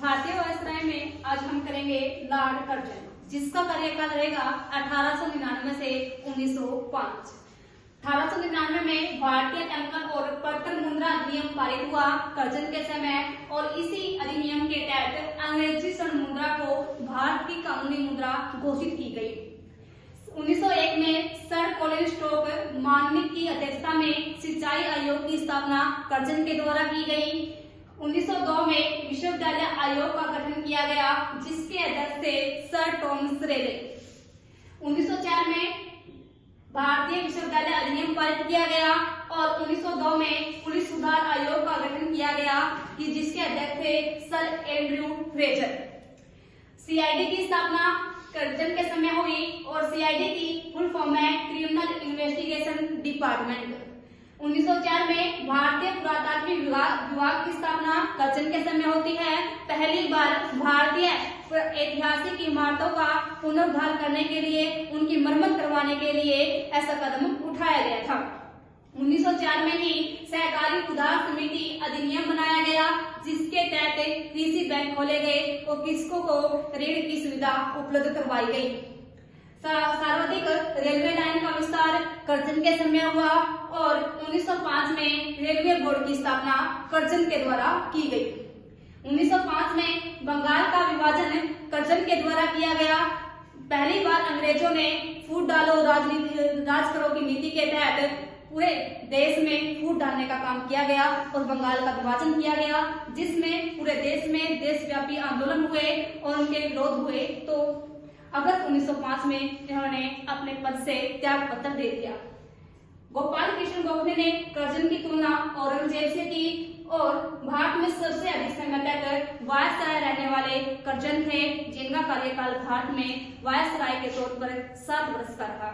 भारतीय वायसराय में आज हम करेंगे लॉर्ड कर्जन, जिसका कार्यकाल रहेगा 1899 से 1905। 1899 में भारतीय टंकन और पत्थर मुद्रा अधिनियम पारित हुआ कर्जन के समय, और इसी अधिनियम के तहत अंग्रेजी स्वर्ण मुद्रा को भारत की कानूनी मुद्रा घोषित की गई। 1901 में सर कॉलिन स्टोक मार्निक की अध्यक्षता में सिंचाई आयोग की स्थापना कर्जन के द्वारा की गई। 1902 में विश्वविद्यालय आयोग का गठन किया गया, जिसके अध्यक्ष थे सर टॉमस रेले। 1904 में भारतीय विश्वविद्यालय अधिनियम पारित किया गया और 1902 में पुलिस सुधार आयोग का गठन किया गया, जिसके अध्यक्ष थे सर एंड्रयू फ्रेजर। सीआईडी की स्थापना कर्जन के समय हुई और सीआईडी की फुल फॉर्म है क्रिमिनल इन्वेस्टिगेशन डिपार्टमेंट। 1904 में भारतीय पुरातात्विक विभाग की स्थापना कर्जन के समय होती है। पहली बार भारतीय ऐतिहासिक इमारतों का पुनरुद्धार करने के लिए, उनकी मरम्मत करवाने के लिए ऐसा कदम उठाया गया था। 1904 में ही सहकारी उधार समिति अधिनियम बनाया गया, जिसके तहत कृषि बैंक खोले गए और कृषकों को ऋण की सुविधा उपलब्ध करवाई गई। सार्वजनिक रेलवे लाइन का विस्तार कर्जन के समय हुआ और 1905 में रेलवे बोर्ड की स्थापना कर्जन के द्वारा की गई। 1905 में बंगाल का विभाजन कर्जन के द्वारा किया गया। पहली बार अंग्रेजों ने फूट डालो राज करो की नीति के तहत पूरे देश में फूट डालने का काम किया गया और बंगाल का विभाजन किया गया, जिसमें पूरे देश में देशव्यापी आंदोलन हुए और उनके विरोध हुए। तो अगस्त 1905 में इन्होंने अपने पद से त्याग पत्र दे दिया। गोपाल कृष्ण गोखले ने कर्जन की तुलना औरंगजेब से की और भारत में सबसे अधिक समय तक वायसराय रहने वाले कर्जन थे, जिनका कार्यकाल भारत में वायसराय के तौर पर 7 वर्ष का था।